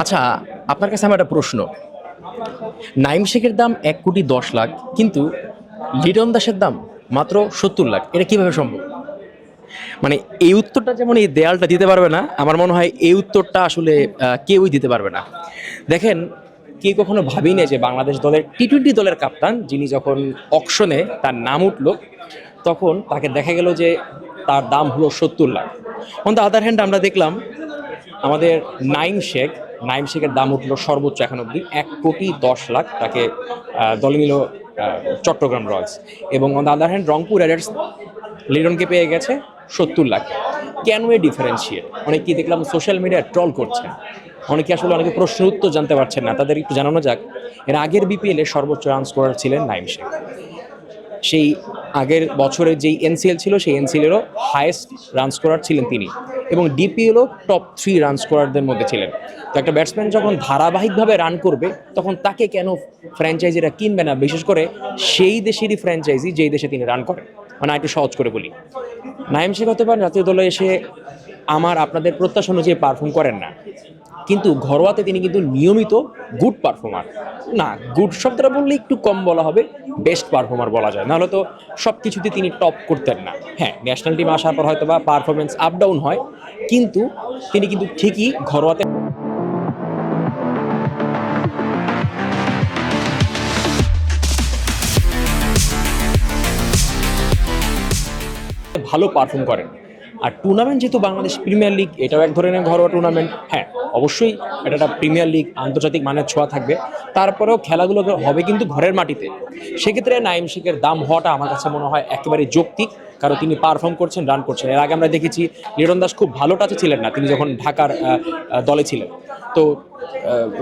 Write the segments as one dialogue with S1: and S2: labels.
S1: আচ্ছা, আপনার কাছে আমার একটা প্রশ্ন। নাইম শেখের দাম ১,১০,০০,০০০, কিন্তু লিটন দাসের দাম মাত্র ৭০,০০,০০০। এটা কিভাবে সম্ভব? মানে এই উত্তরটা যেমন এই দেয়ালটা দিতে পারবে না, আমার মনে হয় এই উত্তরটা আসলে কেউই দিতে পারবে না। দেখেন, কেউ কখনো ভাবেই না যে বাংলাদেশ দলের টি-টোয়েন্টি দলের কাপ্তান যিনি যখন অকশনে তার নাম উঠল, তখন তাকে দেখা গেল যে তার দাম হলো ৭০,০০,০০০। অন দ্য আদার হ্যান্ড আমরা দেখলাম আমাদের নাইম শেখের দাম উঠলো সর্বোচ্চ এখন অবধি ১,১০,০০,০০০। তাকে দলে নিল চট্টগ্রাম রয়্যালস। এবং on the other hand Rangpur Riders লিটনকে পেয়ে গেছে ৭০,০০,০০০। Can way differentiate? অনেকেই দেখলাম সোশ্যাল মিডিয়ায় ট্রল করছেন, অনেকে প্রশ্নের উত্তর জানতে পারছেন না। তাদের একটু জানানো যাক, এর আগের বিপিএলে সর্বোচ্চ রান স্কোরার ছিলেন নাইম শেখ। সেই আগের বছরের যেই এনসিএল ছিল, সেই এনসিএলেরও হায়েস্ট রান স্কোরার ছিলেন তিনি, এবং ডিপিএলও টপ 3 রান স্কোরারদের মধ্যে ছিলেন। তো একটা ব্যাটসম্যান যখন ধারাবাহিকভাবে রান করবে, তখন তাকে কেন ফ্র্যাঞ্চাইজিরা কিনবে না, বিশেষ করে সেই দেশেরই ফ্র্যাঞ্চাইজি যেই দেশে তিনি রান করেন। মানে একটু সহজ করে বলি, নাইম শেখ হতে পারেন জাতীয় দলে এসে আপনাদের প্রত্যাশা অনুযায়ী পারফর্ম করেন না, কিন্তু ঘরোয়াতে তিনি কিন্তু নিয়মিত গুড পারফর্মার। না, গুড শব্দটা বললে একটু কম বলা হবে, বেস্ট পারফর্মার বলা যায়। নাহলে তো সব কিছুতে তিনি টপ করতেন না। হ্যাঁ, ন্যাশনাল টিম আসার পর হয়তো বা পারফরমেন্স আপ ডাউন হয়, কিন্তু তিনি কিন্তু ঠিকই ঘরোয়াতে ভালো পারফর্ম করেন। আর টুর্নামেন্ট যেহেতু বাংলাদেশ প্রিমিয়ার লিগ, এটাও এক ধরনের ঘরোয়া টুর্নামেন্ট। হ্যাঁ, অবশ্যই এটা একটা প্রিমিয়ার লিগ, আন্তর্জাতিক মানের ছোঁয়া থাকবে, তারপরেও খেলাগুলো হবে কিন্তু ঘরের মাটিতে। সেক্ষেত্রে নাইম শেখের দাম হওয়াটা আমার কাছে মনে হয় একেবারে যৌক্তিক, কারণ তিনি পারফর্ম করছেন, রান করছেন। এর আগে আমরা দেখেছি লিটন দাস খুব ভালো টাচে ছিলেন না তিনি যখন ঢাকার দলে ছিলেন। তো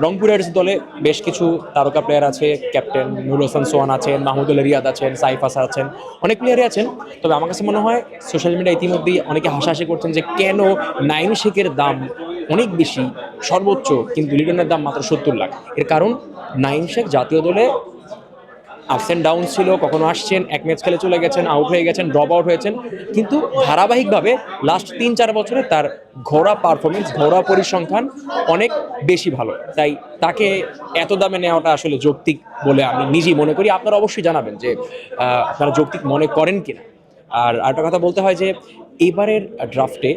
S1: রংপুর রাইডার্স দলে বেশ কিছু তারকা প্লেয়ার আছে, ক্যাপ্টেন নুরুল হাসান সোহান আছেন, মাহমুদুল রিয়াদ আছেন, সাইফ আসার আছেন, অনেক প্লেয়ারই আছেন। তবে আমার কাছে মনে হয় সোশ্যাল মিডিয়া ইতিমধ্যেই অনেকে হাসাহাসি করছেন যে কেন নাইম শেখের দাম অনেক বেশি, সর্বোচ্চ, কিন্তু লিটনের দাম মাত্র ৭০,০০,০০০। এর কারণ নাইম শেখ জাতীয় দলে আপস অ্যান্ড ডাউন ছিল, কখনো আসছেন, এক ম্যাচ খেলে চলে গেছেন, আউট হয়ে গেছেন, ড্রপ আউট হয়েছেন, কিন্তু ধারাবাহিকভাবে লাস্ট ৩-৪ বছরে তার ঘোড়া পারফরমেন্স, ঘোড়া পরিসংখ্যান অনেক বেশি ভালো। তাই তাকে এত দামে নেওয়াটা আসলে যৌক্তিক বলে আমি নিজেই মনে করি। আপনারা অবশ্যই জানাবেন যে আপনারা যৌক্তিক মনে করেন কিনা। আর একটা কথা বলতে হয় যে এবারের ড্রাফটে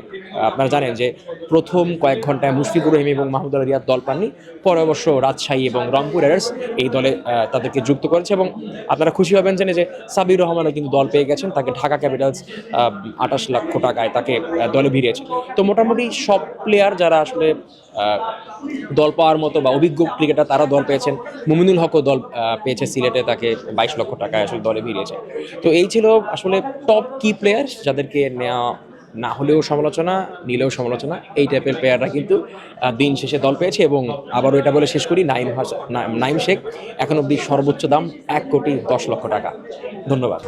S1: আপনারা জানেন যে প্রথম কয়েক ঘন্টায় মুশফিকুর রহিম এবং মাহমুদুল রিয়াদ দল পাননি, পরে অবশ্য রাজশাহী এবং রংপুর রাইডার্স এই দলে তাদেরকে যুক্ত করেছে। এবং আপনারা খুশি হবেন জেনে যে সাবির রহমানও কিন্তু দল পেয়ে গেছেন, তাকে ঢাকা ক্যাপিটালস ২৮ লক্ষ টাকায় তাকে দলে ভিড়িয়েছে। তো মোটামুটি সব প্লেয়ার যারা আসলে দল পাওয়ার মতো বা অভিজ্ঞ ক্রিকেটার, তারা দল পেয়েছেন। মুমিনুল হকও দল পেয়েছে সিলেটে, তাকে ২২ লক্ষ টাকায় আসলে দলে ভিড়িয়েছে। তো এই ছিল আসলে টপ কি প্লেয়ার, যাদেরকে নেওয়া না হলেও সমালোচনা, নিলেও সমালোচনা, এই টাইপের প্লেয়াররা কিন্তু দিন শেষে দল পেয়েছে। এবং আবারও এটা বলে শেষ করি, নাইম শেখ এখন অবধি সর্বোচ্চ দাম ১,১০,০০,০০০ টাকা। ধন্যবাদ।